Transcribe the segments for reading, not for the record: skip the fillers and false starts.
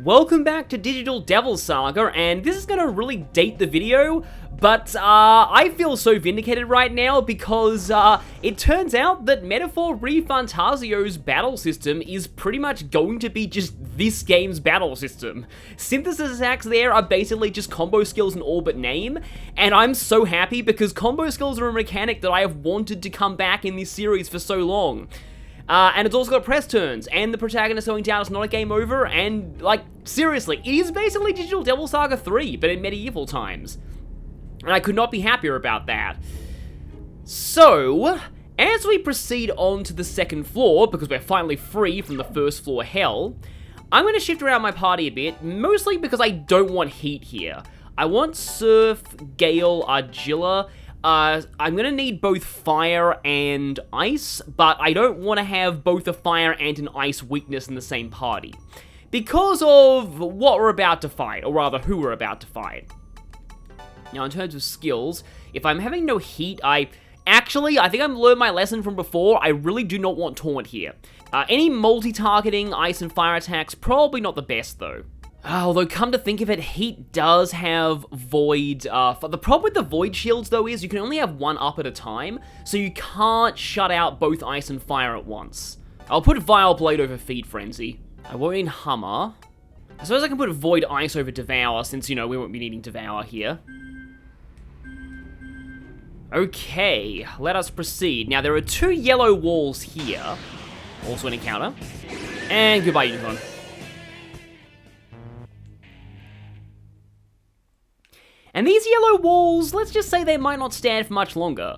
welcome back to Digital Devil Saga, and this is gonna really date the video, but I feel so vindicated right now because it turns out that Metaphor ReFantasio's battle system is pretty much going to be just this game's battle system. Synthesis attacks there are basically just combo skills in all but name, and I'm so happy because combo skills are a mechanic that I have wanted to come back in this series for so long. And it's also got press turns, and the protagonist going down is not a game over, and, like, seriously, it is basically Digital Devil Saga 3, but in medieval times. And I could not be happier about that. So, as we proceed on to the second floor, because we're finally free from the first floor hell, I'm going to shift around my party a bit, mostly because I don't want heat here. I want Surf, Gale, Argilla. I'm gonna need both fire and ice, but I don't want to have both a fire and an ice weakness in the same party. Because of what we're about to fight, or rather, who we're about to fight. Now, in terms of skills, if I'm having no heat, I think I've learned my lesson from before. I really do not want Taunt here. Any multi-targeting ice and fire attacks, probably not the best, though. Although, come to think of it, Heat does have Void. The problem with the Void shields, though, is you can only have one up at a time, so you can't shut out both Ice and Fire at once. I'll put Vile Blade over Feed Frenzy. I won't need Hummer. I suppose I can put Void Ice over Devour, since, you know, we won't be needing Devour here. Okay, let us proceed. Now, there are 2 yellow walls here. Also an encounter. And goodbye, Unicorn. And these yellow walls, let's just say they might not stand for much longer.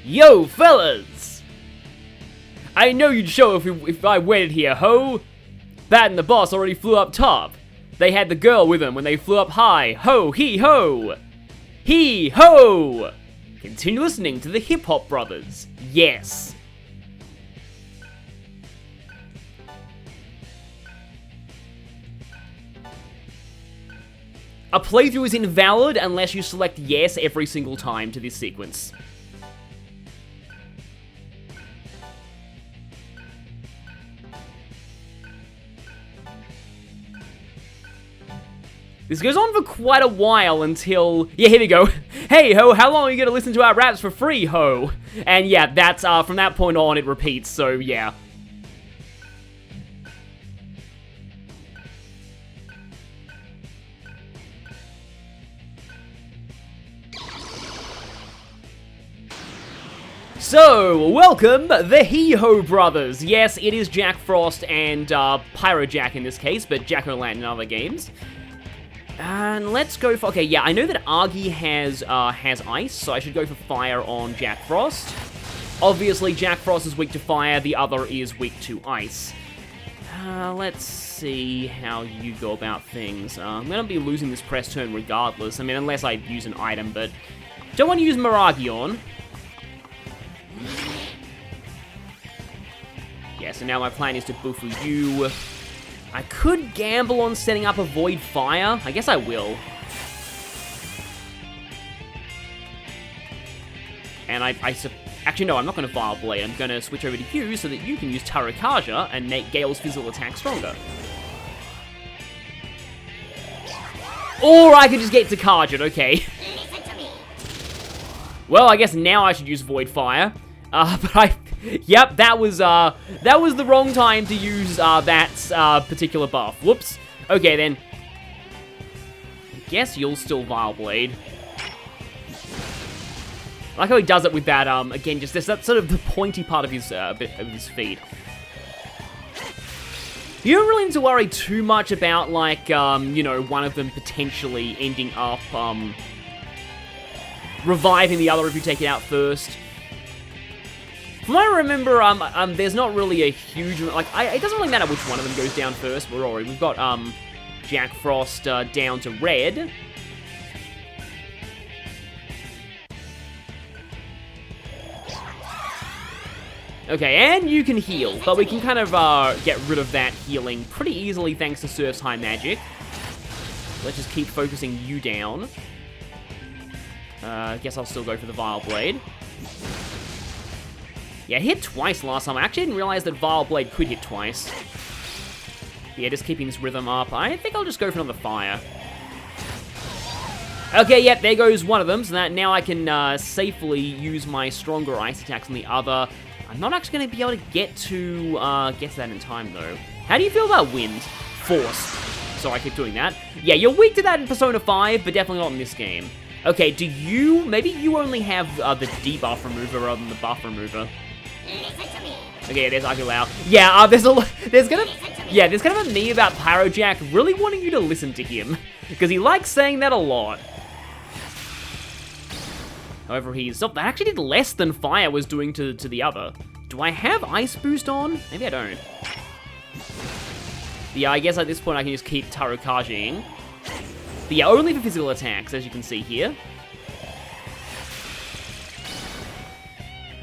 Yo, fellas! I know you'd show if I waited here, ho! Bat and the boss already flew up top. They had the girl with them when they flew up high. Ho, hee, ho! Hee, ho! Continue listening to the Hip Hop Brothers. Yes. A playthrough is invalid unless you select yes every single time to this sequence. This goes on for quite a while until... Yeah, here we go. Hey, ho, how long are you gonna listen to our raps for free, ho? And yeah, that's, from that point on, it repeats, so yeah. So, welcome, the Heho brothers. Yes, it is Jack Frost and Pyro Jack in this case, but Jack O'Lantern in other games. And let's go for... Okay, yeah, I know that Argy has ice, so I should go for fire on Jack Frost. Obviously, Jack Frost is weak to fire, the other is weak to ice. Let's see how you go about things. I'm going to be losing this press turn regardless. I mean, unless I use an item, but... Don't want to use Miragion. Yeah, so now my plan is to bufu you. I could gamble on setting up a Void Fire. I guess I will. And actually, no, I'm not going to Vile Blade. I'm going to switch over to you so that you can use Tarakaja and make Gale's physical attack stronger. Or I could just get to Target, okay. Well, I guess now I should use Void Fire. But yep, that was the wrong time to use, that, particular buff. Whoops. Okay, then. I guess you'll still Vile Blade. I like how he does it with that, again, just that sort of the pointy part of his, bit of his feet. You don't really need to worry too much about, like, you know, one of them potentially ending up, reviving the other if you take it out first. From what I remember, there's not really a huge... Like, it doesn't really matter which one of them goes down first. We've got, Jack Frost, down to red. Okay, and you can heal, but we can kind of, get rid of that healing pretty easily thanks to Surf's high magic. Let's just keep focusing you down. I guess I'll still go for the Vile Blade. Yeah, hit twice last time. I actually didn't realize that Vile Blade could hit twice. Yeah, just keeping this rhythm up. I think I'll just go for another fire. Okay, yep, there goes one of them. So that now I can safely use my stronger ice attacks on the other. I'm not actually going to be able to get to that in time, though. How do you feel about wind? Force. So I keep doing that. Yeah, you're weak to that in Persona 5, but definitely not in this game. Okay, do you... Maybe you only have the debuff remover rather than the buff remover. Okay, there's Aguilar. Yeah, there's kind of a meme about Pyrojack really wanting you to listen to him. Because he likes saying that a lot. However, that actually did less than Fire was doing to the other. Do I have Ice Boost on? Maybe I don't. Yeah, I guess at this point I can just keep Tarukajiing. But yeah, only for physical attacks, as you can see here.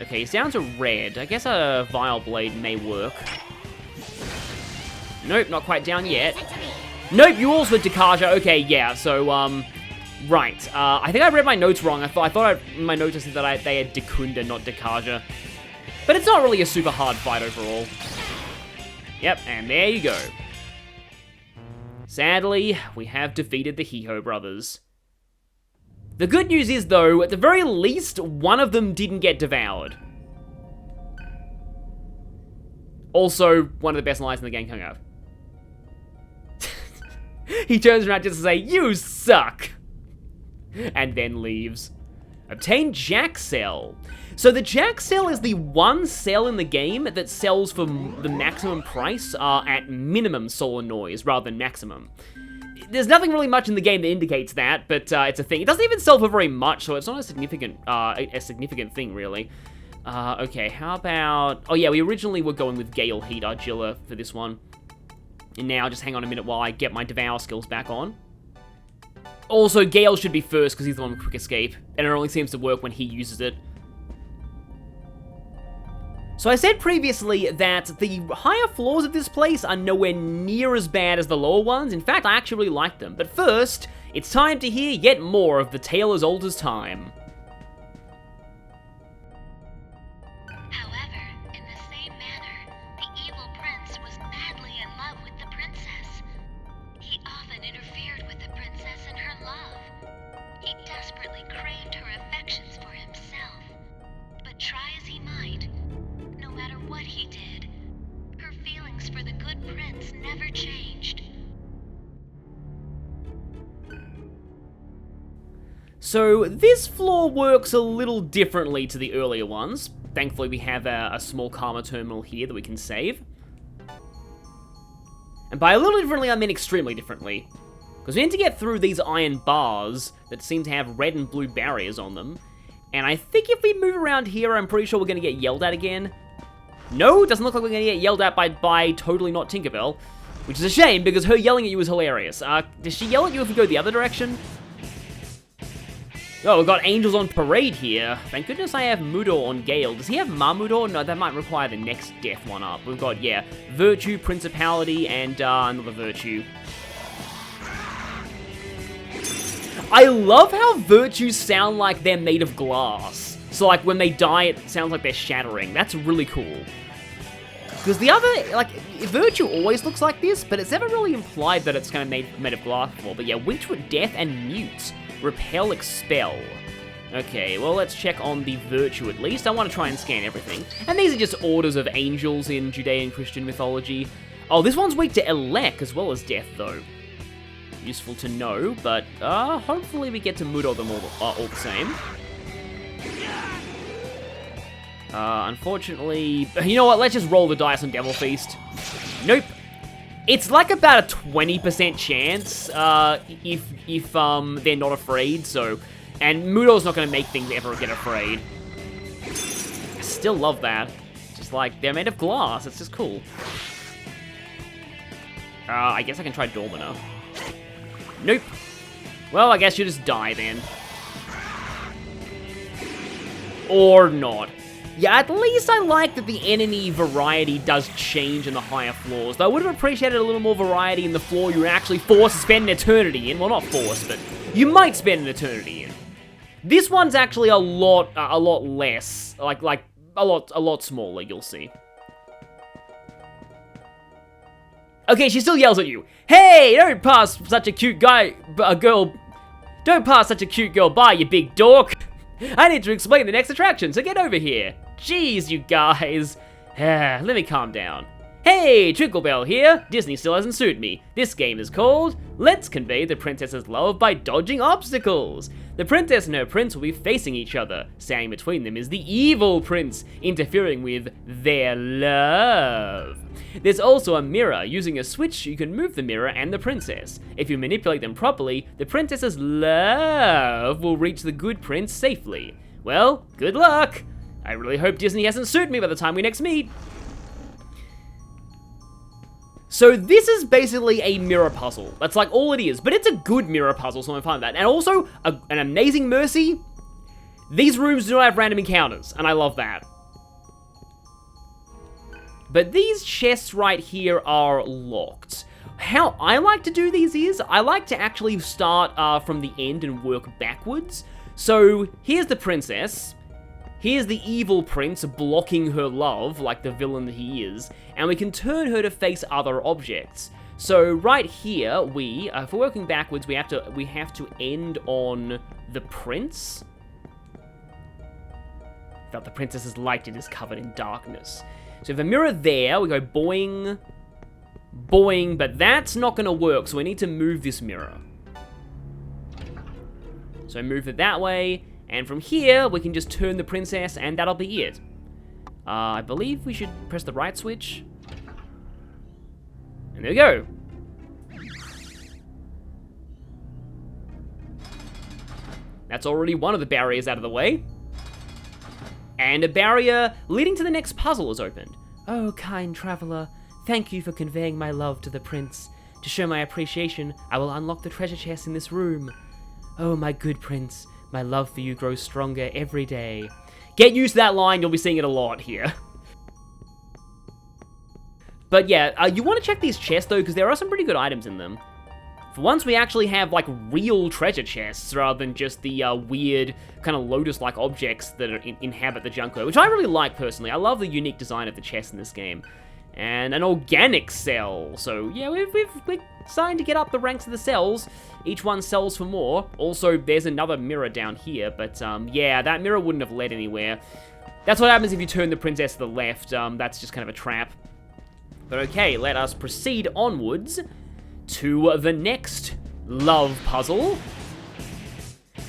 Okay, he's down to red. I guess a Vile Blade may work. Nope, not quite down yet. Nope, you also Dekaja. Okay, yeah, so, right. I think I read my notes wrong. I thought in my notes I said that they had Dekunda, not Dekaja. But it's not really a super hard fight overall. Yep, and there you go. Sadly, we have defeated the Heho brothers. The good news is, though, at the very least, one of them didn't get devoured. Also, one of the best lines in the game coming up. He turns around just to say, "You suck!" And then leaves. Obtain Jack Cell. So the Jack Cell is the one cell in the game that sells for the maximum price at minimum solar noise rather than maximum. There's nothing really much in the game that indicates that, but it's a thing. It doesn't even sell for very much, so it's not a significant thing, really. Okay, how about... Oh yeah, we originally were going with Gale Heat Argilla for this one. And now, just hang on a minute while I get my Devour skills back on. Also, Gale should be first, because he's the one with Quick Escape, and it only seems to work when he uses it. So I said previously that the higher floors of this place are nowhere near as bad as the lower ones. In fact, I actually really like them. But first, it's time to hear yet more of the tale as old as time. However, in the same manner, the evil prince was madly in love with the princess. He often interfered with the princess in her love. He desperately craved her affections for himself. But try as he might, no matter what he did, her feelings for the good prince never changed. So this floor works a little differently to the earlier ones. Thankfully, we have a small karma terminal here that we can save. And by a little differently, I mean extremely differently. Because we need to get through these iron bars that seem to have red and blue barriers on them. And I think if we move around here, I'm pretty sure we're going to get yelled at again. No, doesn't look like we're going to get yelled at by totally not Tinkerbell. Which is a shame, because her yelling at you is hilarious. Does she yell at you if we go the other direction? Oh, we've got Angels on Parade here. Thank goodness I have Mudo on Gale. Does he have Mamudo? No, that might require the next death one up. We've got, yeah, Virtue, Principality, and another Virtue. I love how Virtues sound like they're made of glass. So, like, when they die, it sounds like they're shattering. That's really cool. Because the other, like, Virtue always looks like this, but it's never really implied that it's kind of made of glass before. But yeah, Witchwood Death and Mute. Repel, Expel. Okay, well, let's check on the Virtue at least. I want to try and scan everything. And these are just orders of angels in Judean Christian mythology. Oh, this one's weak to Elec as well as Death, though. Useful to know, but hopefully we get to Mudo them all the same. Unfortunately... You know what, let's just roll the dice on Devil Feast. Nope. It's like about a 20% chance, if they're not afraid, so... And Mudo's not gonna make things ever get afraid. I still love that. Just like, they're made of glass, it's just cool. I guess I can try Dormina. Nope. Well, I guess you just die then. Or not. Yeah, at least I like that the enemy variety does change in the higher floors. Though I would have appreciated a little more variety in the floor you're actually forced to spend an eternity in. Well, not forced, but you might spend an eternity in. This one's actually a lot less, like a lot smaller. You'll see. Okay, she still yells at you. Hey, don't pass such a cute girl by, you big dork. I need to explain the next attraction, so get over here. Jeez, you guys. Let me calm down. Hey, Tinkerbell here. Disney still hasn't sued me. This game is called Let's Convey the Princess's Love by Dodging Obstacles. The princess and her prince will be facing each other. Standing between them is the evil prince, interfering with their love. There's also a mirror. Using a switch, you can move the mirror and the princess. If you manipulate them properly, the princess's love will reach the good prince safely. Well, good luck. I really hope Disney hasn't sued me by the time we next meet. So this is basically a mirror puzzle. That's like all it is, but it's a good mirror puzzle, so I'm fine with that. And also, an amazing mercy, these rooms do not have random encounters, and I love that. But these chests right here are locked. How I like to do these is, I like to actually start from the end and work backwards. So here's the princess. Here's the evil prince blocking her love, like the villain that he is, and we can turn her to face other objects. So right here, if we're working backwards, we have to end on the prince. Without the princess's light, it is covered in darkness. So if a mirror there, we go boing, boing, but that's not gonna work, so we need to move this mirror. So move it that way. And from here, we can just turn the princess, and that'll be it. I believe we should press the right switch. And there we go. That's already one of the barriers out of the way. And a barrier leading to the next puzzle is opened. Oh, kind traveler, thank you for conveying my love to the prince. To show my appreciation, I will unlock the treasure chest in this room. Oh, my good prince. My love for you grows stronger every day. Get used to that line, you'll be seeing it a lot here. But yeah, you want to check these chests though, because there are some pretty good items in them. For once, we actually have like real treasure chests, rather than just the weird kind of lotus-like objects that inhabit the junk world, which I really like personally. I love the unique design of the chests in this game. And an organic cell. So yeah, we're starting to get up the ranks of the cells. Each one sells for more. Also, there's another mirror down here, but yeah, that mirror wouldn't have led anywhere. That's what happens if you turn the princess to the left. That's just kind of a trap. But okay, let us proceed onwards to the next love puzzle.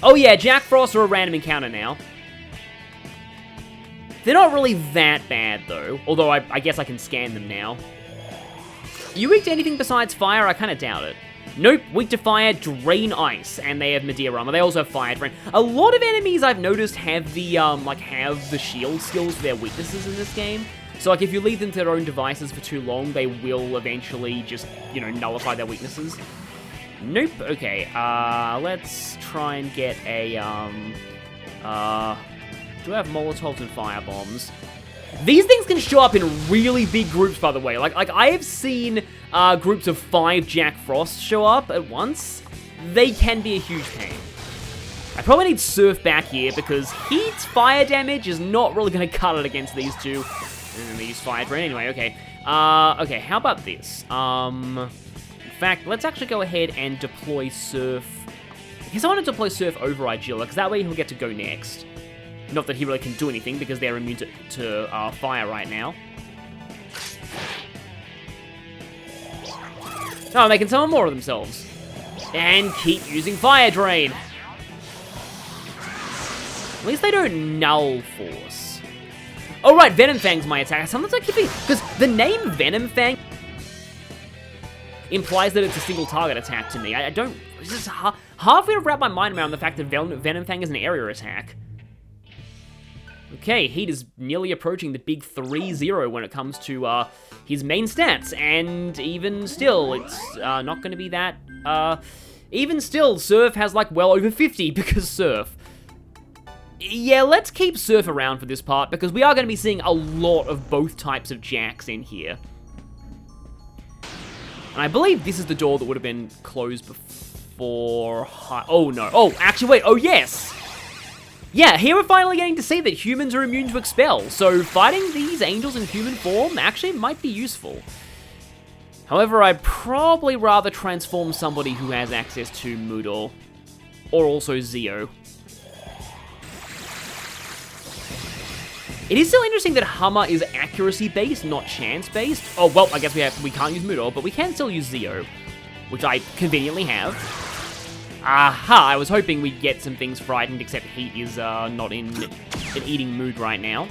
Oh yeah, Jack Frost are a random encounter now. They're not really that bad, though. Although, I guess I can scan them now. Are you weak to anything besides fire? I kind of doubt it. Nope, weak to fire, drain ice, and they have Madeira armor. They also have fire drain. A lot of enemies I've noticed have the, have the shield skills for their weaknesses in this game. So, like, if you leave them to their own devices for too long, they will eventually just, you know, nullify their weaknesses. Nope, okay, let's try and get a, do I have Molotovs and firebombs? These things can show up in really big groups, by the way. Like I have seen groups of 5 Jack Frost show up at once. They can be a huge pain. I probably need Surf back here because Heat's fire damage is not really going to cut it against these two. And then they use Fire Drain anyway, okay. Okay, how about this? In fact, let's actually go ahead and deploy Surf. I guess I want to deploy Surf over Igilla, because that way he'll get to go next. Not that he really can do anything, because they're immune to fire right now. Oh, they can summon more of themselves. And keep using Fire Drain. At least they don't Null Force. Oh, right, Venom Fang's my attack. Sometimes I keep thinking, because the name Venom Fang implies that it's a single target attack to me. I don't, it's just halfway to wrap my mind around the fact that Venom Fang is an area attack. Okay, Heat is nearly approaching the big 3-0 when it comes to his main stats, and even still, it's not going to be that, even still, Surf has like well over 50 because Surf. Yeah, let's keep Surf around for this part, because we are going to be seeing a lot of both types of Jacks in here. And I believe this is the door that would have been closed before... Oh, no. Oh, actually, wait. Oh, yes! Yeah, here we're finally getting to see that humans are immune to Expel, so fighting these angels in human form actually might be useful. However, I'd probably rather transform somebody who has access to Moodle. Or also Zeo. It is still interesting that Hummer is accuracy-based, not chance-based. Oh, well, I guess we can't use Moodle, but we can still use Zeo. Which I conveniently have. Aha, I was hoping we'd get some things frightened, except Heat is not in an eating mood right now.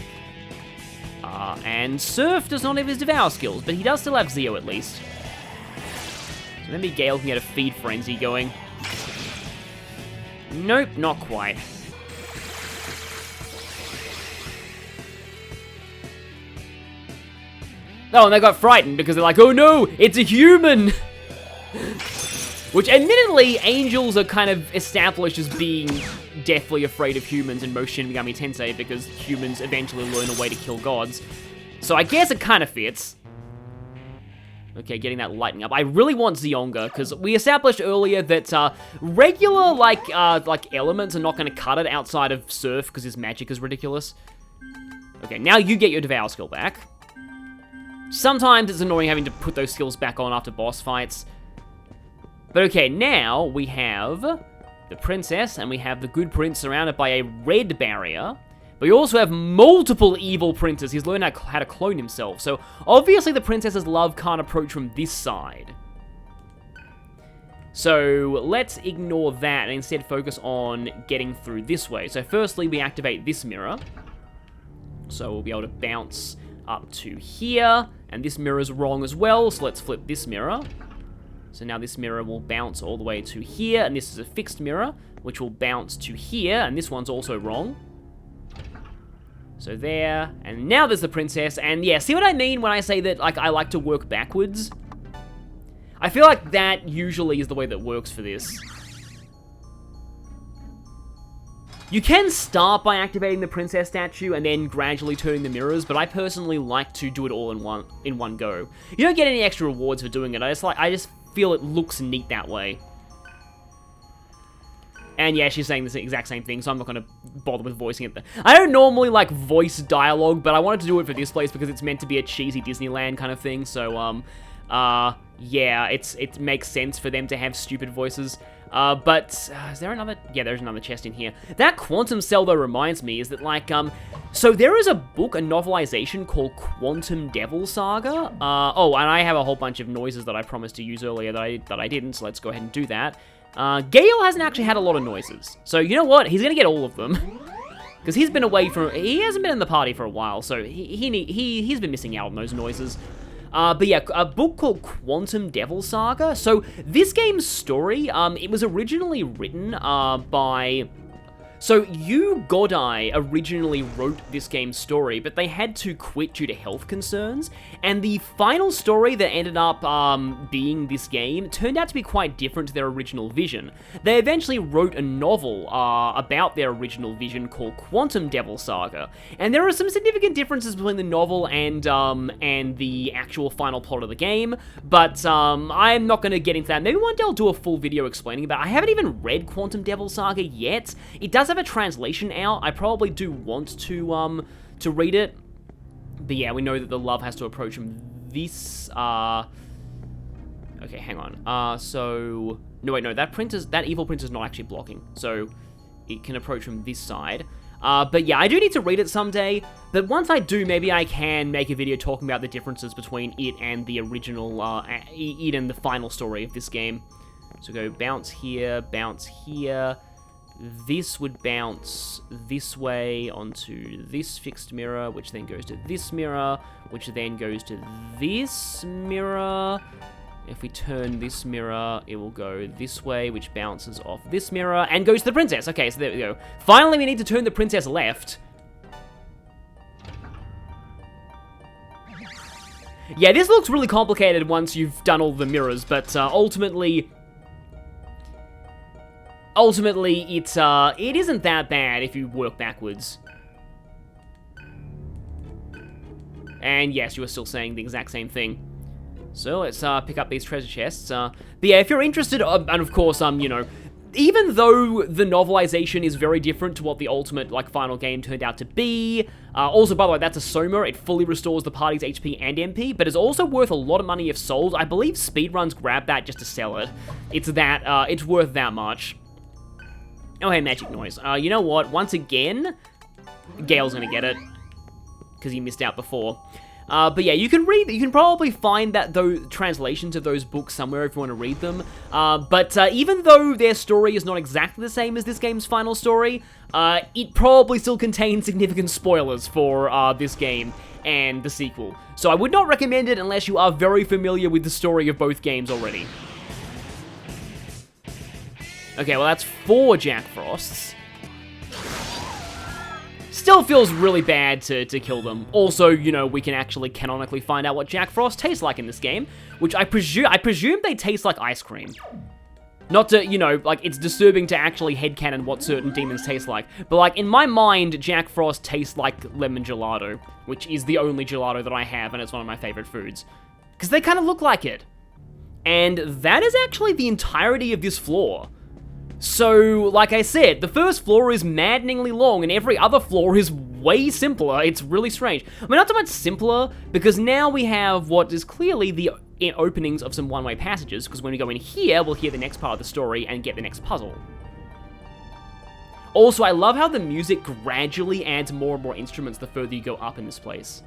And Surf does not have his Devour skills, but he does still have Zeo at least. So maybe Gale can get a Feed Frenzy going. Nope, not quite. Oh, and they got frightened because they're like, oh no, it's a human! Which, admittedly, angels are kind of established as being deathly afraid of humans in most Shin Megami Tensei because humans eventually learn a way to kill gods. So I guess it kind of fits. Okay, getting that lightning up. I really want Zeonga, because we established earlier that regular, like elements are not going to cut it outside of Surf, because his magic is ridiculous. Okay, now you get your Devour skill back. Sometimes it's annoying having to put those skills back on after boss fights. But okay, now we have the princess, and we have the good prince surrounded by a red barrier. But we also have multiple evil princes. He's learned how to clone himself. So obviously the princess's love can't approach from this side. So let's ignore that and instead focus on getting through this way. So firstly, we activate this mirror. So we'll be able to bounce up to here. And this mirror's wrong as well, so let's flip this mirror. So now this mirror will bounce all the way to here, and this is a fixed mirror, which will bounce to here, and this one's also wrong. So there, and now there's the princess, and yeah, see what I mean when I say that, like, I like to work backwards? I feel like that usually is the way that works for this. You can start by activating the princess statue and then gradually turning the mirrors, but I personally like to do it all in one go. You don't get any extra rewards for doing it, I just feel it looks neat that way. And yeah, she's saying the exact same thing, so I'm not going to bother with voicing it. I don't normally like voice dialogue, but I wanted to do it for this place because it's meant to be a cheesy Disneyland kind of thing, so, yeah, it makes sense for them to have stupid voices. But, is there another? Yeah, there's another chest in here. That Quantum Cell, though, reminds me, is that, like, so there is a book, a novelization called Quantum Devil Saga. Oh, and I have a whole bunch of noises that I promised to use earlier that I didn't, so let's go ahead and do that. Gale hasn't actually had a lot of noises. So, you know what? He's gonna get all of them. Because he's been away from... He hasn't been in the party for a while, so he's been missing out on those noises. But yeah, a book called Quantum Devil Saga. So, this game's story, it was originally written by... So, Yu Godai originally wrote this game's story, but they had to quit due to health concerns, and the final story that ended up being this game turned out to be quite different to their original vision. They eventually wrote a novel about their original vision called Quantum Devil Saga, and there are some significant differences between the novel and the actual final plot of the game, but I'm not going to get into that. Maybe one day I'll do a full video explaining about it. I haven't even read Quantum Devil Saga yet. It does have a translation out. I probably do want to read it. But yeah, we know that the love has to approach from this, okay, hang on. So, no wait, no, that evil prince is not actually blocking. So, it can approach from this side. But yeah, I do need to read it someday. But once I do, maybe I can make a video talking about the differences between it and the original, it and the final story of this game. So go bounce here, this would bounce this way onto this fixed mirror, which then goes to this mirror, which then goes to this mirror. If we turn this mirror, it will go this way, which bounces off this mirror, and goes to the princess. Okay, so there we go. Finally, we need to turn the princess left. Yeah, this looks really complicated once you've done all the mirrors, but ultimately, it isn't that bad if you work backwards. And yes, you are still saying the exact same thing. So let's pick up these treasure chests. But yeah, if you're interested, and of course, you know, even though the novelization is very different to what the ultimate, like, final game turned out to be, also, by the way, that's a Soma, it fully restores the party's HP and MP, but it's also worth a lot of money if sold. I believe speedruns grab that just to sell it. It's worth that much. Oh, hey, magic noise. You know what? Once again, Gale's gonna get it, because he missed out before. But yeah, you can probably find those translations of those books somewhere if you want to read them. But even though their story is not exactly the same as this game's final story, it probably still contains significant spoilers for this game and the sequel. So I would not recommend it unless you are very familiar with the story of both games already. Okay, well that's 4 Jack Frosts. Still feels really bad to kill them. Also, you know, we can actually canonically find out what Jack Frost tastes like in this game, which I presume they taste like ice cream. Not to, you know, like, it's disturbing to actually headcanon what certain demons taste like, but, like, in my mind, Jack Frost tastes like lemon gelato, which is the only gelato that I have, and it's one of my favorite foods. Because they kind of look like it. And that is actually the entirety of this floor. So, like I said, the first floor is maddeningly long, and every other floor is way simpler. It's really strange. I mean, not so much simpler, because now we have what is clearly the openings of some one-way passages, because when we go in here, we'll hear the next part of the story and get the next puzzle. Also, I love how the music gradually adds more and more instruments the further you go up in this place.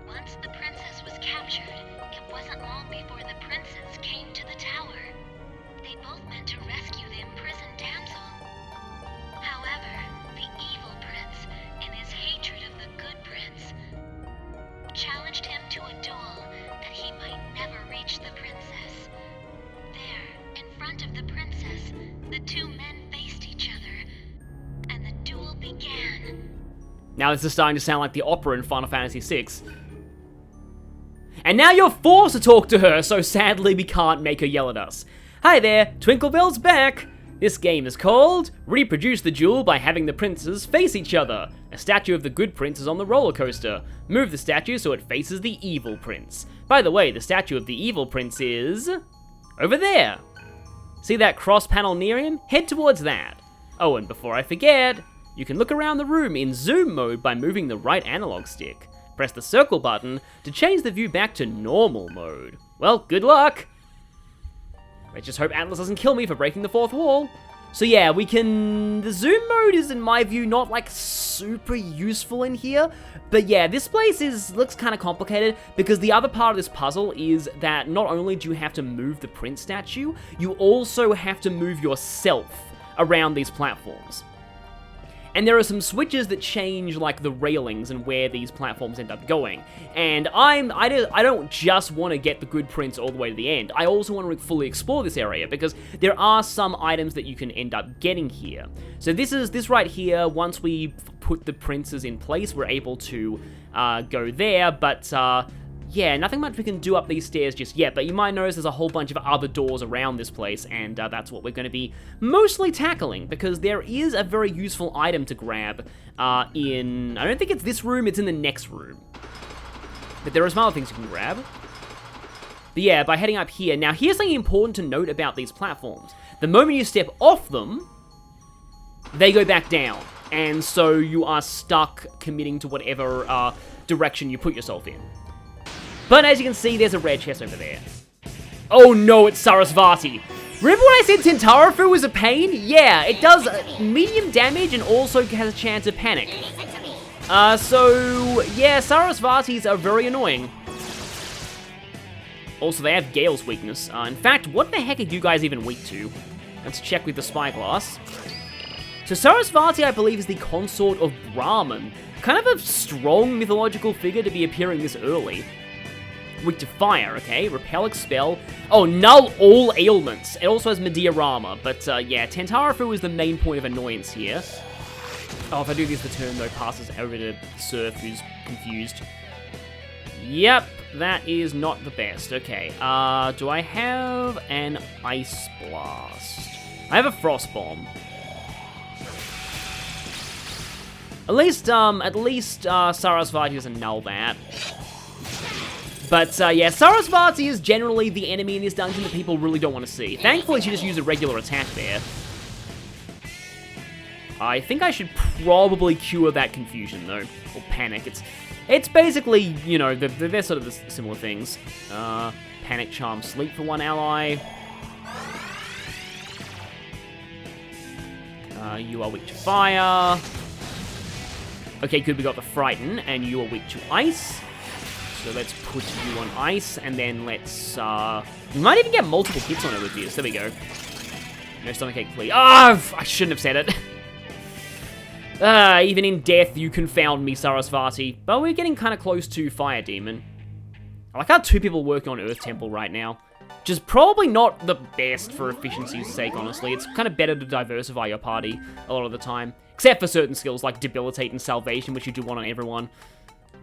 Once the princess was captured, it wasn't long before the princes came to the tower. They both meant to rescue the imprisoned damsel. However, the evil prince, in his hatred of the good prince, challenged him to a duel that he might never reach the princess. There, in front of the princess, the two men faced each other, and the duel began. Now this is starting to sound like the opera in Final Fantasy VI. And now you're forced to talk to her, so sadly we can't make her yell at us. Hi there, Twinklebell's back! This game is called Reproduce the Duel by having the princes face each other. A statue of the good prince is on the roller coaster. Move the statue so it faces the evil prince. By the way, the statue of the evil prince is over there. See that cross panel near him? Head towards that. Oh, and before I forget, you can look around the room in zoom mode by moving the right analog stick. Press the circle button to change the view back to normal mode. Well, good luck! Let's just hope Atlas doesn't kill me for breaking the fourth wall. So yeah, the zoom mode is, in my view, not like super useful in here. But yeah, this place looks kind of complicated because the other part of this puzzle is that not only do you have to move the prince statue, you also have to move yourself around these platforms. And there are some switches that change, like, the railings and where these platforms end up going. And I don't just want to get the good prince all the way to the end. I also want to fully explore this area, because there are some items that you can end up getting here. So this right here, once we put the princes in place, we're able to go there, but yeah, nothing much we can do up these stairs just yet, but you might notice there's a whole bunch of other doors around this place, and that's what we're going to be mostly tackling, because there is a very useful item to grab I don't think it's this room, it's in the next room. But there are some other things you can grab. But yeah, by heading up here, now here's something important to note about these platforms. The moment you step off them, they go back down, and so you are stuck committing to whatever direction you put yourself in. But as you can see, there's a red chest over there. Oh no, it's Sarasvati. Remember when I said Tentarafu was a pain? Yeah, it does medium damage and also has a chance of panic. So, yeah, Sarasvatis are very annoying. Also, they have Gale's weakness. In fact, what the heck are you guys even weak to? Let's check with the spyglass. So Sarasvati, I believe, is the consort of Brahman. Kind of a strong mythological figure to be appearing this early. Weak to fire, okay? Repel, expel. Oh, null all ailments. It also has Medea Rama, but yeah, Tentarafu is the main point of annoyance here. Oh, if I do this, the turn, though, passes over to Surf, who's confused. Yep, that is not the best. Okay, do I have an Ice Blast? I have a Frost Bomb. At least Sarasvati doesn't null that. But, yeah, Sarasvati is generally the enemy in this dungeon that people really don't want to see. Thankfully, she just used a regular attack there. I think I should probably cure that confusion, though. Or panic. It's basically, you know, they're sort of the similar things. Panic Charm Sleep for one ally. You are weak to fire. Okay, good, we got the Frighten, and you are weak to ice. So let's put you on ice, and then let's, we might even get multiple hits on it with this. There we go. No stomachache, please. Ah, I shouldn't have said it. Even in death, you confound me, Sarasvati. But we're getting kind of close to Fire Demon. I like how two people working on Earth Temple right now. Which is probably not the best for efficiency's sake, honestly. It's kind of better to diversify your party a lot of the time. Except for certain skills like Debilitate and Salvation, which you do want on everyone.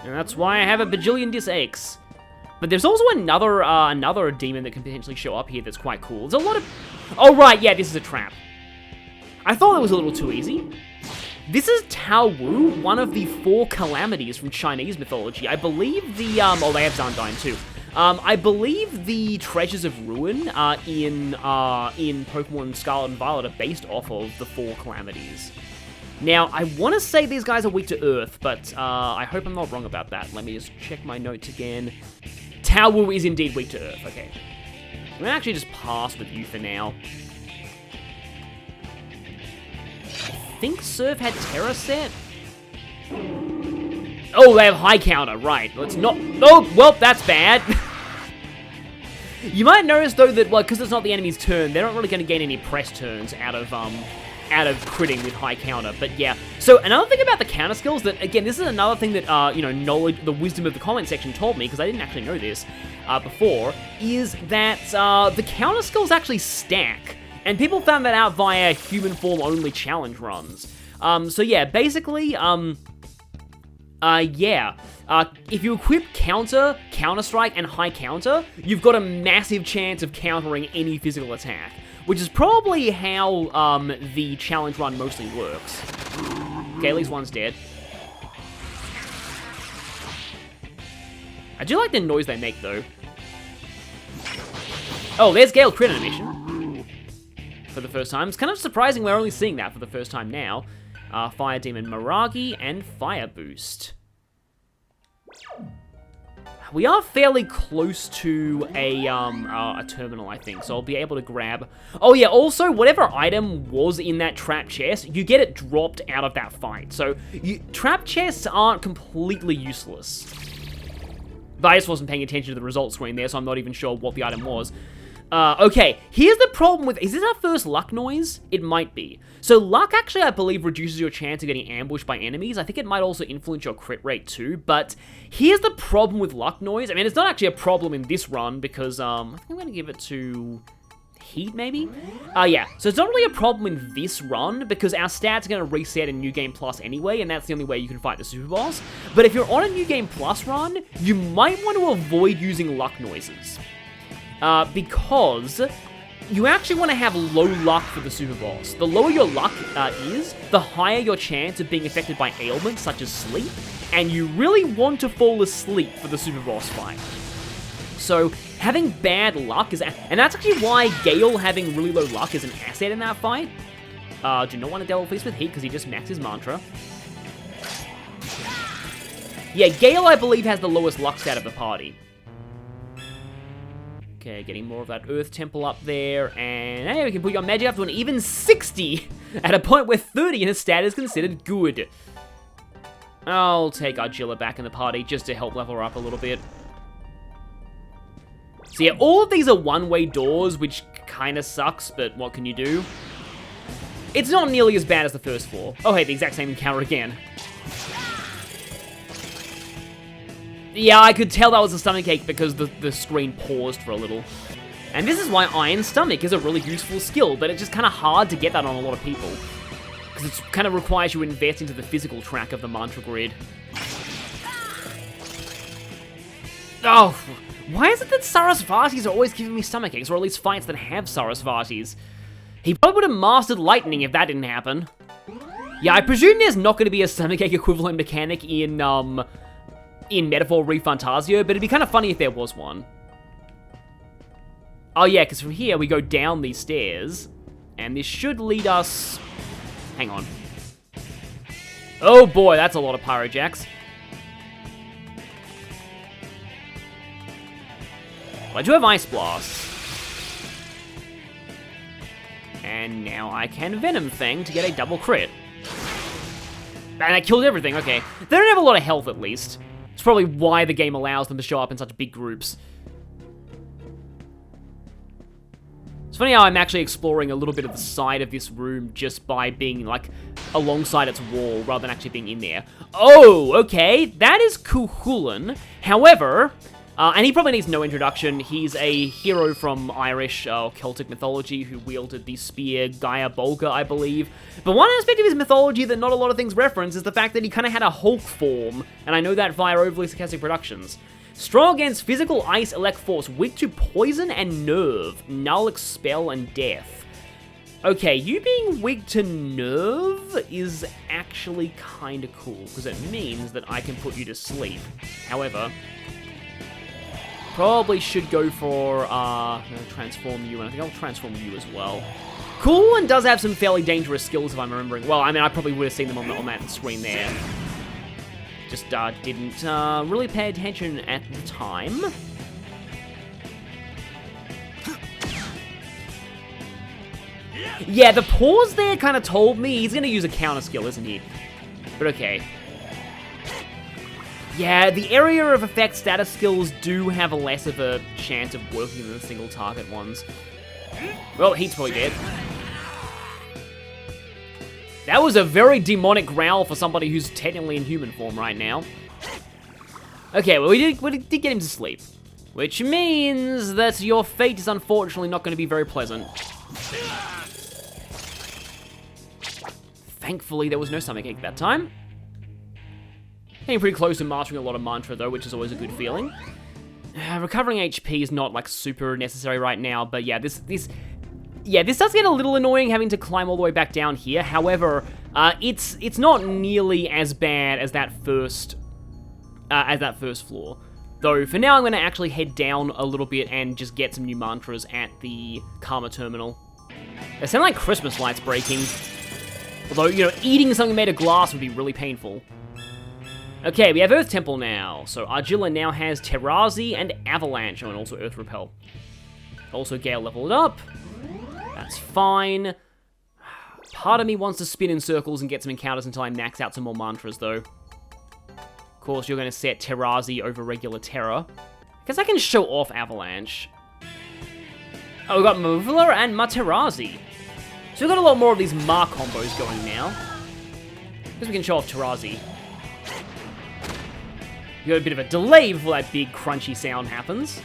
And that's why I have a bajillion dis-aches. But there's also another demon that can potentially show up here that's quite cool. There's a lot of... Oh, right, yeah, this is a trap. I thought it was a little too easy. This is Tao Wu, one of the 4 calamities from Chinese mythology. I believe the... oh, they have Zandyne too. I believe the Treasures of Ruin in Pokemon Scarlet and Violet are based off of the 4 calamities. Now, I want to say these guys are weak to Earth, but I hope I'm not wrong about that. Let me just check my notes again. Tao Wu is indeed weak to Earth, okay. I'm going to actually just pass with you for now. I think Surf had Terra set. Oh, they have high counter, right. Let's not... Oh, well, that's bad. You might notice, though, that, well, because it's not the enemy's turn, they're not really going to gain any press turns out of critting with high counter. But, yeah. So, another thing about the counter skills that, again, this is another thing that, you know, knowledge, the wisdom of the comment section told me, because I didn't actually know this before, is that the counter skills actually stack. And people found that out via human form only challenge runs. So, yeah, basically, if you equip Counter, Counter-Strike, and High Counter, you've got a massive chance of countering any physical attack, which is probably how the challenge run mostly works. Okay, at least one's dead. I do like the noise they make, though. Oh, there's Gale crit animation. For the first time. It's kind of surprising we're only seeing that for the first time now. Fire Demon Miragi and Fire Boost. We are fairly close to a terminal, I think, so I'll be able to grab... Oh yeah, also, whatever item was in that trap chest, you get it dropped out of that fight. So, trap chests aren't completely useless. But I just wasn't paying attention to the result screen there, so I'm not even sure what the item was. Okay, here's the problem with... Is this our first luck noise? It might be. So luck actually, I believe, reduces your chance of getting ambushed by enemies. I think it might also influence your crit rate too, but here's the problem with luck noise. I mean, it's not actually a problem in this run because, I think I'm going to give it to... Heat, maybe? Yeah, so it's not really a problem in this run because our stats are going to reset in New Game Plus anyway, and that's the only way you can fight the Super Boss. But if you're on a New Game Plus run, you might want to avoid using luck noises. Because you actually want to have low luck for the Super Boss. The lower your luck is, the higher your chance of being affected by ailments such as sleep, and you really want to fall asleep for the Super Boss fight. So, having bad luck is... And that's actually why Gale having really low luck is an asset in that fight. Do not want to Devil Feast with Heat because he just maxed his mantra. Yeah, Gale, I believe, has the lowest luck stat of the party. Okay, getting more of that Earth Temple up there, and hey, we can put your magic up to an even 60, at a point where 30 in a stat is considered good. I'll take Argilla back in the party, just to help level her up a little bit. So yeah, all of these are one-way doors, which kinda sucks, but what can you do? It's not nearly as bad as the first floor. Oh hey, the exact same encounter again. Yeah, I could tell that was a stomachache because the screen paused for a little. And this is why Iron Stomach is a really useful skill, but it's just kind of hard to get that on a lot of people. Because it kind of requires you to invest into the physical track of the mantra grid. Oh, why is it that Sarasvatis are always giving me stomachaches, or at least fights that have Sarasvatis? He probably would have mastered lightning if that didn't happen. Yeah, I presume there's not going to be a stomachache equivalent mechanic in, in Metaphor ReFantasio, but it'd be kind of funny if there was one. Oh yeah, because from here we go down these stairs, and this should lead us... Hang on. Oh boy, that's a lot of Pyrojacks. Well, I do have Ice Blast. And now I can Venom Fang to get a double crit. And I killed everything, okay. They don't have a lot of health, at least. It's probably why the game allows them to show up in such big groups. It's funny how I'm actually exploring a little bit of the side of this room just by being, like, alongside its wall rather than actually being in there. Oh, okay. That is Cu Chulainn. However... and he probably needs no introduction. He's a hero from Irish Celtic mythology who wielded the spear Gaia Bolga, I believe. But one aspect of his mythology that not a lot of things reference is the fact that he kind of had a Hulk form, and I know that via overly sarcastic productions. Strong against physical, ice, elect force, weak to poison and nerve, null, expel, and death. Okay, you being weak to nerve is actually kind of cool, because it means that I can put you to sleep. However... probably should go for, transform you, and I think I'll transform you as well. Cool, and does have some fairly dangerous skills, if I'm remembering. Well, I mean, I probably would have seen them on that screen there. Just, didn't, really pay attention at the time. Yeah, the pause there kind of told me he's going to use a counter skill, isn't he? But okay. Yeah, the area of effect status skills do have a less of a chance of working than the single target ones. Well, he's probably dead. That was a very demonic growl for somebody who's technically in human form right now. Okay, well, we did get him to sleep. Which means that your fate is unfortunately not going to be very pleasant. Thankfully, there was no stomachache that time. Getting pretty close to mastering a lot of mantra, though, which is always a good feeling. Recovering HP is not, like, super necessary right now, but yeah, this does get a little annoying having to climb all the way back down here. However, it's not nearly as bad as that first floor. Though, for now, I'm going to actually head down a little bit and just get some new mantras at the Karma Terminal. They sound like Christmas lights breaking. Although, you know, eating something made of glass would be really painful. Okay, we have Earth Temple now. So Argilla now has Terazi and Avalanche, and also Earth Repel. Also Gale leveled up. That's fine. Part of me wants to spin in circles and get some encounters until I max out some more mantras, though. Of course, you're going to set Terazi over regular Terra. Because I can show off Avalanche. Oh, we've got Mavula and Materazi. So we've got a lot more of these Ma combos going now. Because we can show off Terazi. You got a bit of a delay before that big crunchy sound happens.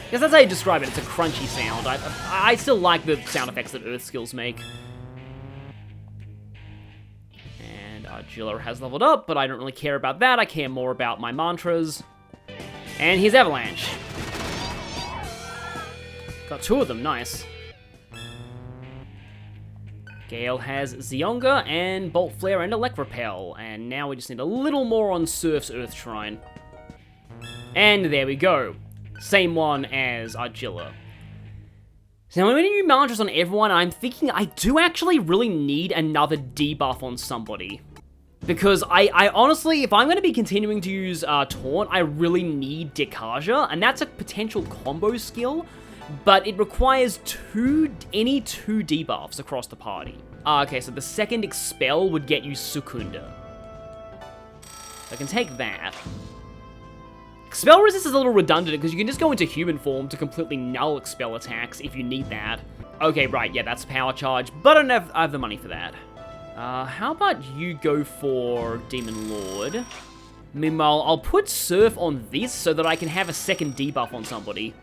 Because that's how you describe it, it's a crunchy sound. I still like the sound effects that Earth skills make. And Argilla has leveled up, but I don't really care about that. I care more about my mantras. And here's Avalanche. Got two of them, nice. Gale has Zionga and Bolt Flare and Elect Repel. And now we just need a little more on Surf's Earth Shrine. And there we go. Same one as Argilla. So now I'm going to do mantras on everyone, and I'm thinking I do actually really need another debuff on somebody. Because I honestly, if I'm going to be continuing to use Taunt, I really need Dekaja, and that's a potential combo skill, but it requires any two debuffs across the party. Okay, so the second Expel would get you Sukunda. So I can take that. Expel resist is a little redundant because you can just go into human form to completely null Expel attacks if you need that. Okay, right, yeah, that's power charge, but I don't have the money for that. How about you go for Demon Lord? Meanwhile, I'll put Surf on this so that I can have a second debuff on somebody.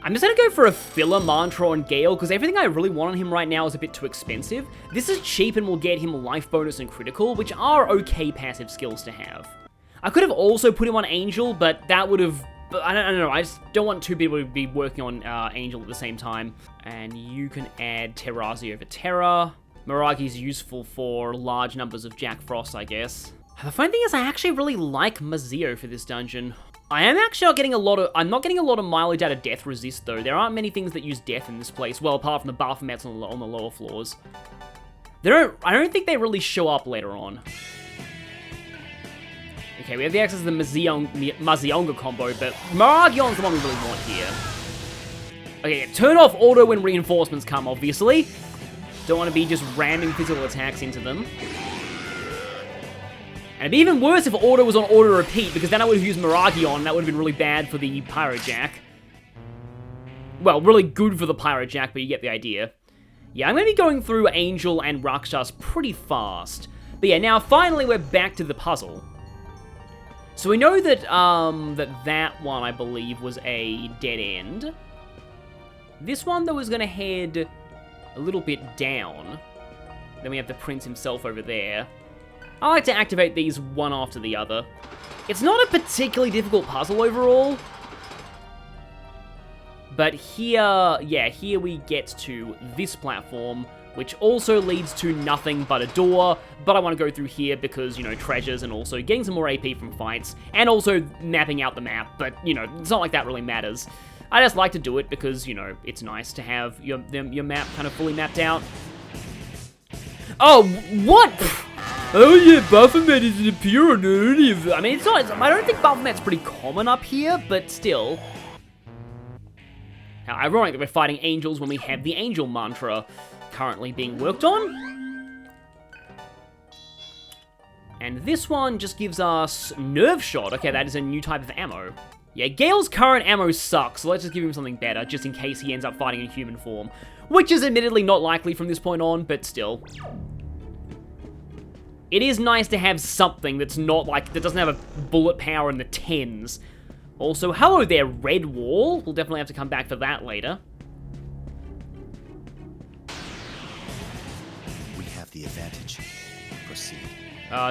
I'm just gonna go for a filler mantra on Gale because everything I really want on him right now is a bit too expensive. This is cheap and will get him life bonus and critical, which are okay passive skills to have. I could have also put him on Angel, but that would have... I don't know, I just don't want two people to be working on Angel at the same time. And you can add Terazi over Terra. Miragi's useful for large numbers of Jack Frost, I guess. The funny thing is, I actually really like Mazio for this dungeon. I am actually not getting a lot of, I'm not getting a lot of mileage out of Death Resist, though. There aren't many things that use Death in this place, well, apart from the Baphomets on the lower floors. I don't think they really show up later on. Okay, we have the access to the Mazionga combo, but Maragion's the one we really want here. Okay, turn off auto when reinforcements come, obviously. Don't want to be just ramming physical attacks into them. And it'd be even worse if auto was on auto repeat, because then I would have used Miragion, and that would have been really bad for the Pyrojack. Well, really good for the Pyrojack, but you get the idea. Yeah, I'm going to be going through Angel and Rakshas pretty fast. But yeah, now finally we're back to the puzzle. So we know that that one, I believe, was a dead end. This one, though, is going to head a little bit down. Then we have the prince himself over there. I like to activate these one after the other. It's not a particularly difficult puzzle overall. But here, yeah, here we get to this platform, which also leads to nothing but a door. But I want to go through here because, you know, treasures and also getting some more AP from fights. And also mapping out the map. But, you know, it's not like that really matters. I just like to do it because, you know, it's nice to have your map kind of fully mapped out. Oh, what? Oh yeah, Baphomet isn't appear on any of it. I mean, it's not, I don't think Baphomet's pretty common up here, but still. How ironic that we're fighting angels when we have the angel mantra currently being worked on. And this one just gives us Nerve Shot. Okay, that is a new type of ammo. Yeah, Gale's current ammo sucks, so let's just give him something better, just in case he ends up fighting in human form. Which is admittedly not likely from this point on, but still. It is nice to have something that's not like, that doesn't have a bullet power in the 10s. Also, hello there, Red Wall. We'll definitely have to come back for that later. We have the advantage. Proceed.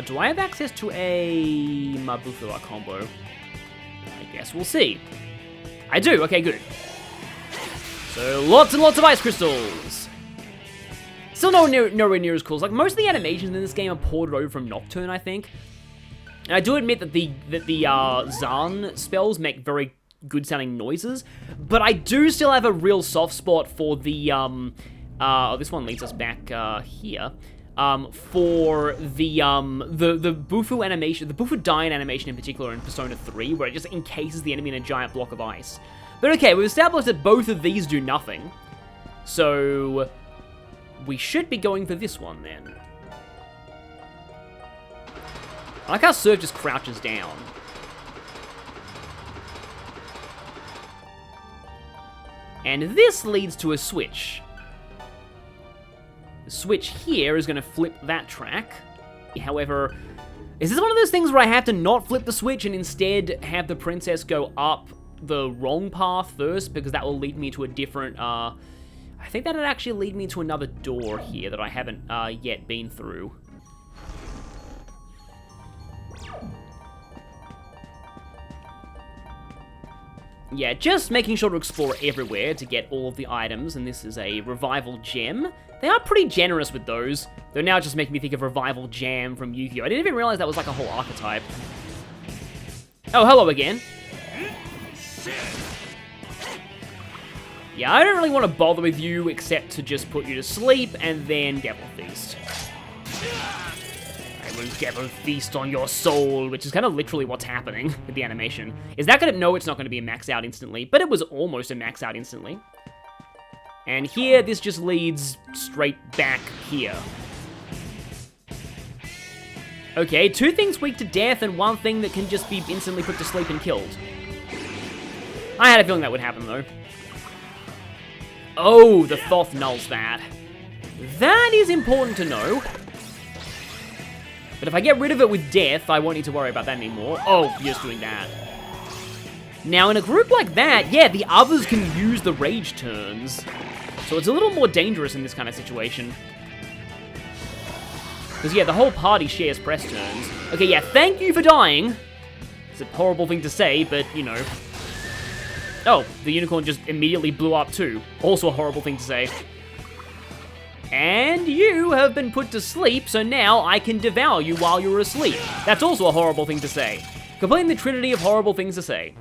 Do I have access to a Mabufula combo? I guess we'll see. I do, okay, good. So, lots and lots of ice crystals. Still nowhere near as cool. Like, most of the animations in this game are ported over from Nocturne, I think. And I do admit that the Zan spells make very good sounding noises, but I do still have a real soft spot for the, oh, this one leads us back, here. For the Bufu animation, the Bufu Dying animation in particular in Persona 3, where it just encases the enemy in a giant block of ice. But okay, we've established that both of these do nothing. So, we should be going for this one then. I like how Surf just crouches down. And this leads to a switch. The switch here is going to flip that track. However, is this one of those things where I have to not flip the switch and instead have the princess go up the wrong path first? Because that will lead me to a different, I think that'd actually lead me to another door here that I haven't yet been through. Yeah, just making sure to explore everywhere to get all of the items, and this is a Revival Gem. They are pretty generous with those. They're now just making me think of Revival Jam from Yu-Gi-Oh! I didn't even realize that was like a whole archetype. Oh, hello again. Yeah, I don't really want to bother with you except to just put you to sleep and then Devil Feast. I will Devil Feast on your soul, which is kind of literally what's happening with the animation. Is that going to... No, it's not going to be a max out instantly, but it was almost a max out instantly. And here, this just leads straight back here. Okay, 2 things weak to death and 1 thing that can just be instantly put to sleep and killed. I had a feeling that would happen, though. Oh, the Thoth nulls that. That is important to know. But if I get rid of it with death, I won't need to worry about that anymore. Oh, you're just doing that. Now, in a group like that, yeah, the others can use the rage turns. So it's a little more dangerous in this kind of situation. Because, yeah, the whole party shares press turns. Okay, yeah, thank you for dying. It's a horrible thing to say, but, you know. Oh, the unicorn just immediately blew up too. Also a horrible thing to say. And you have been put to sleep, so now I can devour you while you're asleep. That's also a horrible thing to say. Completing the trinity of horrible things to say.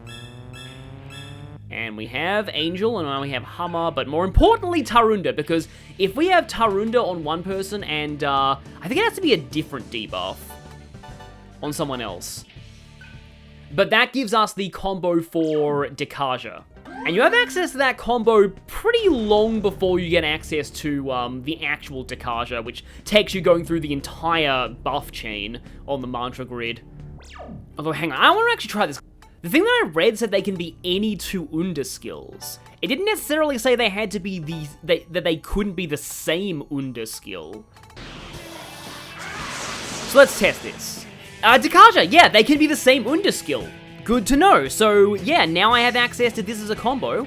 And we have Angel, and now we have Hummer, but more importantly, Tarunda, because if we have Tarunda on one person, and I think it has to be a different debuff on someone else. But that gives us the combo for Dekaja. And you have access to that combo pretty long before you get access to the actual Dekaja, which takes you going through the entire buff chain on the mantra grid. Although, hang on, I want to actually try this. The thing that I read said they can be any two Unda skills. It didn't necessarily say they had to be that they couldn't be the same Unda skill. So let's test this. Dekaja, yeah, they can be the same Unda skill. Good to know. So yeah, now I have access to this as a combo.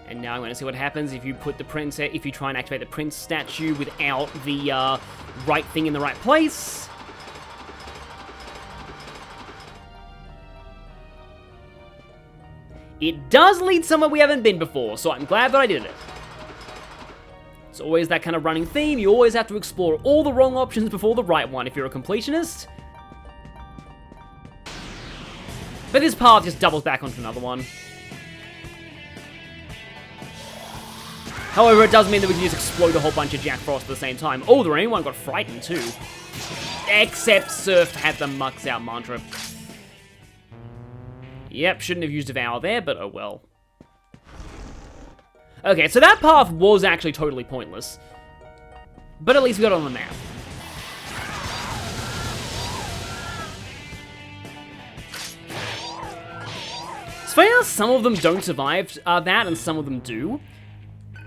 And now I'm going to see what happens if you put the prince, if you try and activate the prince statue without the right thing in the right place. It does lead somewhere we haven't been before, so I'm glad that I did it. It's always that kind of running theme. You always have to explore all the wrong options before the right one if you're a completionist. But this path just doubles back onto another one. However, it does mean that we can just explode a whole bunch of Jack Frost at the same time. Oh, the anyone got frightened too. Except Surf had the Mucks Out mantra. Yep, shouldn't have used Devour there, but oh well. Okay, so that path was actually totally pointless. But at least we got it on the map. It's funny how some of them don't survive that, and some of them do.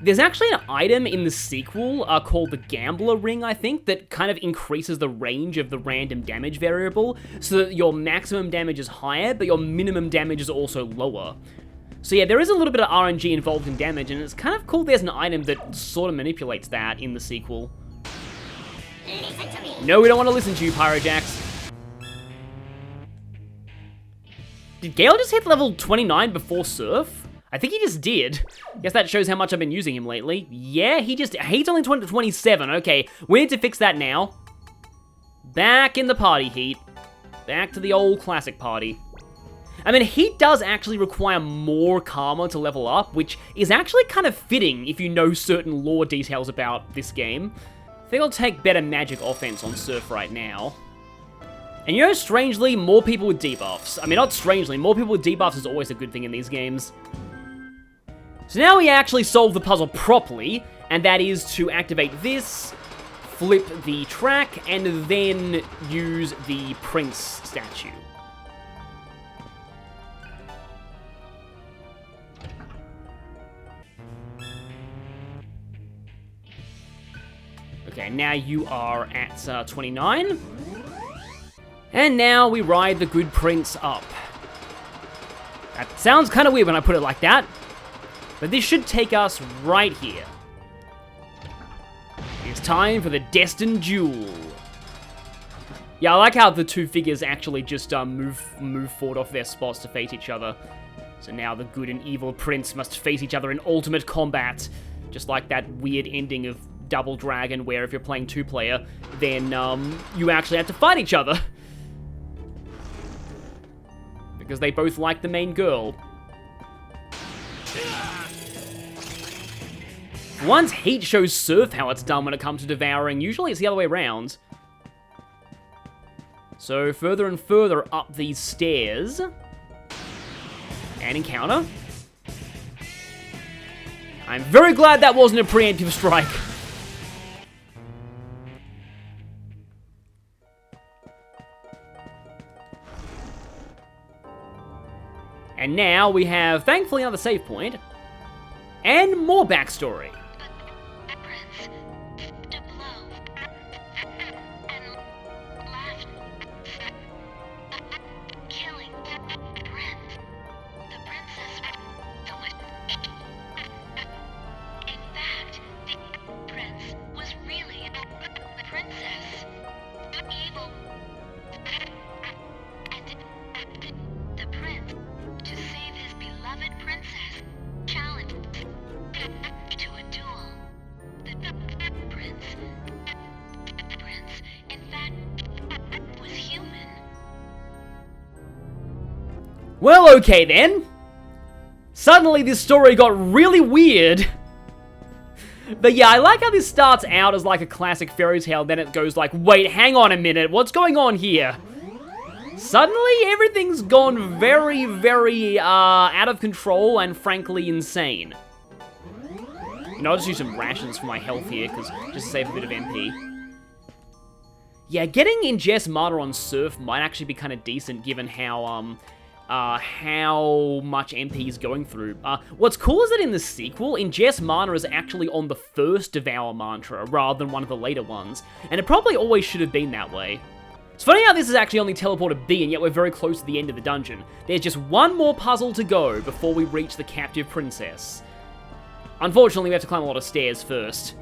There's actually an item in the sequel called the Gambler Ring, I think, that kind of increases the range of the random damage variable, so that your maximum damage is higher, but your minimum damage is also lower. So yeah, there is a little bit of RNG involved in damage, and it's kind of cool there's an item that sort of manipulates that in the sequel. No, we don't want to listen to you, Pyrojax. Did Gale just hit level 29 before Surf? I think he just did. Guess that shows how much I've been using him lately. Yeah, he's only 27. Okay, we need to fix that now. Back in the party heat. Back to the old classic party. I mean, heat does actually require more karma to level up, which is actually kind of fitting if you know certain lore details about this game. I think I'll take better magic offense on Surf right now. And you know, strangely, more people with debuffs. I mean, not strangely, more people with debuffs is always a good thing in these games. So now we actually solve the puzzle properly, and that is to activate this, flip the track, and then use the Prince statue. Okay, now you are at 29. And now we ride the good prince up. That sounds kind of weird when I put it like that. But this should take us right here. It's time for the destined duel. Yeah, I like how the two figures actually just move forward off their spots to face each other. So now the good and evil prince must face each other in ultimate combat. Just like that weird ending of Double Dragon where if you're playing two-player, then you actually have to fight each other. Because they both like the main girl. Once Heat shows Surf how it's done when it comes to devouring, usually it's the other way around. So further and further up these stairs. And encounter. I'm very glad that wasn't a preemptive strike. And now we have, thankfully, another save point. And more backstory. To Well, okay then. Suddenly this story got really weird. But yeah, I like how this starts out as like a classic fairy tale, then it goes like, wait, hang on a minute, what's going on here? Suddenly, everything's gone very, very, out of control and frankly insane. You know, I'll just use some rations for my health here, because just to save a bit of MP. Yeah, getting ingest mana on Surf might actually be kind of decent, given how much MP is going through. What's cool is that in the sequel, ingest mana is actually on the first Devour mantra, rather than one of the later ones, and it probably always should have been that way. It's funny how this is actually only teleported B, and yet we're very close to the end of the dungeon. There's just one more puzzle to go before we reach the captive princess. Unfortunately, we have to climb a lot of stairs first.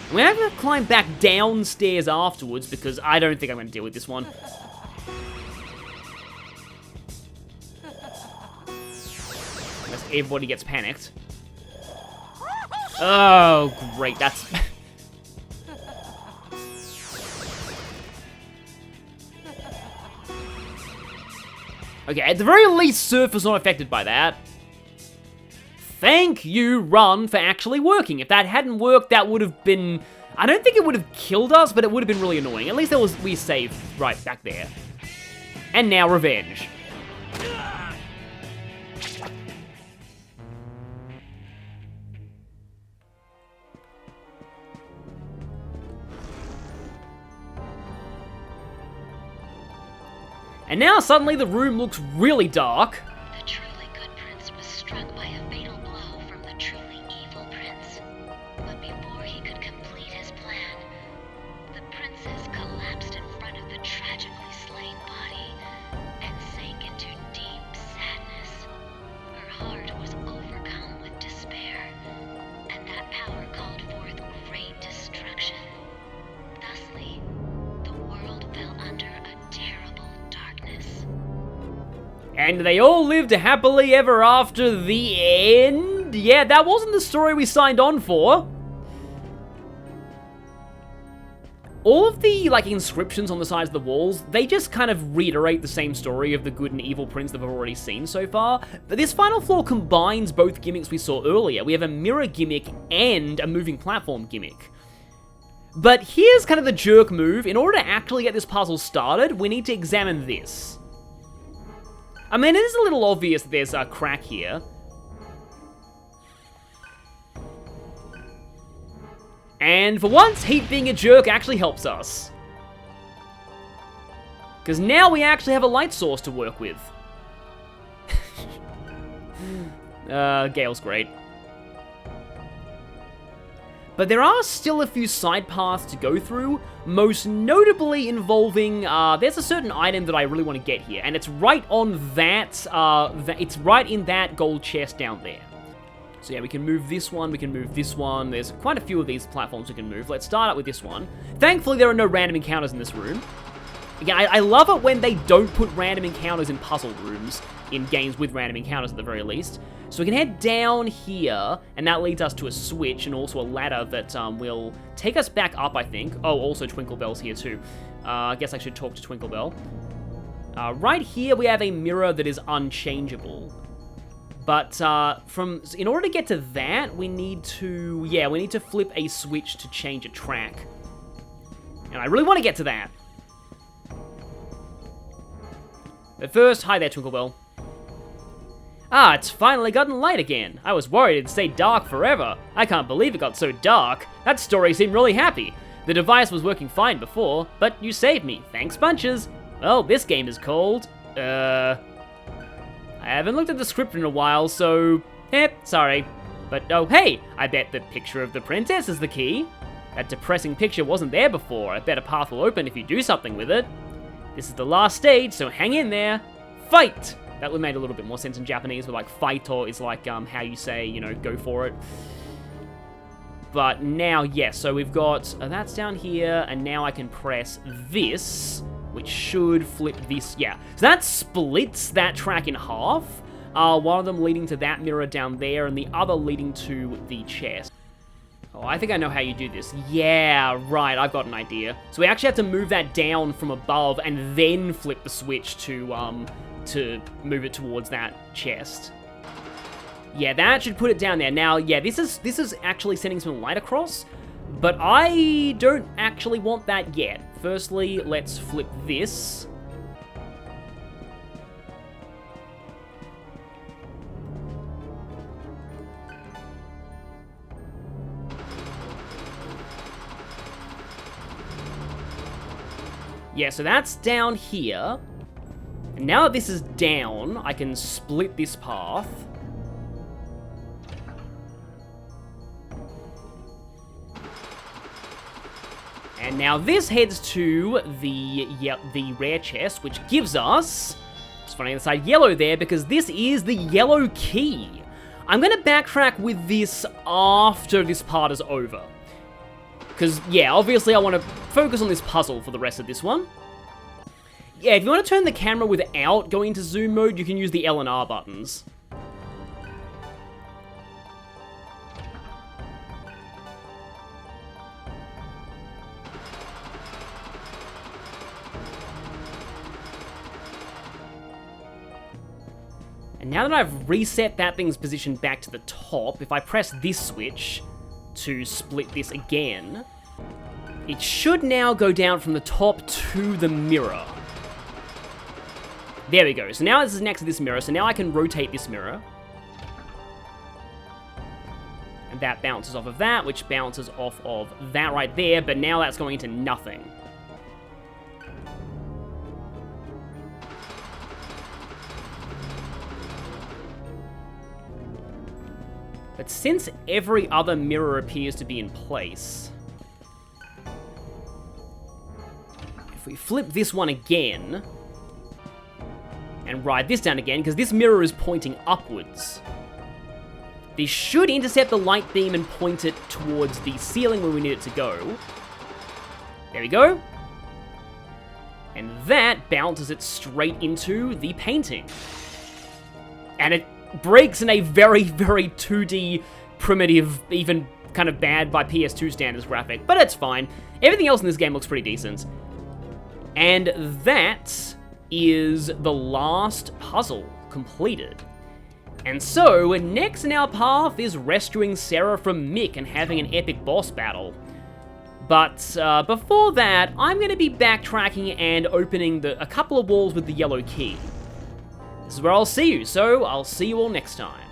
And we have to climb back downstairs afterwards, because I don't think I'm going to deal with this one. Unless everybody gets panicked. Oh, great, that's... Okay, at the very least, Surf was not affected by that. Thank you, Run, for actually working. If that hadn't worked, that would have been... I don't think it would have killed us, but it would have been really annoying. At least we saved right back there. And now revenge. And now suddenly the room looks really dark. The truly good prince was struck by a fatal blow from the truly evil prince. But before he could complete his plan, the princess collapsed in front of the tragically slain body and sank into deep sadness. Her heart was overcome with despair, and that power called forth great destruction. Thusly, the world fell under a terrible darkness. And they all lived happily ever after the end? Yeah, that wasn't the story we signed on for. All of the, like, inscriptions on the sides of the walls, they just kind of reiterate the same story of the good and evil prince that we've already seen so far. But this final floor combines both gimmicks we saw earlier. We have a mirror gimmick and a moving platform gimmick. But here's kind of the jerk move. In order to actually get this puzzle started, we need to examine this. I mean, it is a little obvious that there's a crack here. And for once, Heat being a jerk actually helps us. Because now we actually have a light source to work with. Gale's great. But there are still a few side paths to go through, most notably involving, there's a certain item that I really want to get here, and it's right on that, it's right in that gold chest down there. So yeah, we can move this one, we can move this one, there's quite a few of these platforms we can move. Let's start out with this one. Thankfully, there are no random encounters in this room. Again, I love it when they don't put random encounters in puzzle rooms, in games with random encounters at the very least. So we can head down here, and that leads us to a switch and also a ladder that will take us back up, I think. Oh, also Twinkle Bell's here too. I guess I should talk to Twinkle Bell. Right here we have a mirror that is unchangeable. But in order to get to that, we need to flip a switch to change a track. And I really want to get to that. But first, hi there, Twinkle Bell. Ah, it's finally gotten light again. I was worried it'd stay dark forever. I can't believe it got so dark. That story seemed really happy. The device was working fine before, but you saved me. Thanks bunches. Well, this game is called, I haven't looked at the script in a while, so, sorry. But oh hey, I bet the picture of the princess is the key. That depressing picture wasn't there before. I bet a path will open if you do something with it. This is the last stage, so hang in there. Fight! That would have made a little bit more sense in Japanese, but like fighto is like how you say, you know, go for it. But now, yes, so we've got, that's down here, and now I can press this, which should flip this, yeah. So that splits that track in half, one of them leading to that mirror down there, and the other leading to the chest. Oh, I think I know how you do this. Yeah, right, I've got an idea. So we actually have to move that down from above and then flip the switch to to move it towards that chest. Yeah, that should put it down there. Now, yeah, this is actually sending some light across, but I don't actually want that yet. Firstly, let's flip this. Yeah, so that's down here. And now that this is down, I can split this path. And now this heads to the rare chest, which gives us, it's funny on the side, yellow there, because this is the yellow key. I'm going to backtrack with this after this part is over. Because, yeah, obviously I want to focus on this puzzle for the rest of this one. Yeah, if you want to turn the camera without going into zoom mode, you can use the L and R buttons. And now that I've reset that thing's position back to the top, if I press this switch to split this again, it should now go down from the top to the mirror. There we go. So now this is next to this mirror, so now I can rotate this mirror. And that bounces off of that, which bounces off of that right there, but now that's going into nothing. But since every other mirror appears to be in place, if we flip this one again, and ride this down again, because this mirror is pointing upwards, this should intercept the light beam and point it towards the ceiling where we need it to go. There we go. And that bounces it straight into the painting. And it breaks in a very, very 2D, primitive, even kind of bad by PS2 standards graphic, but it's fine. Everything else in this game looks pretty decent. And that is the last puzzle completed. And so, next in our path is rescuing Sarah from Mick and having an epic boss battle. But before that, I'm going to be backtracking and opening a couple of walls with the yellow key. This is where I'll see you, so I'll see you all next time.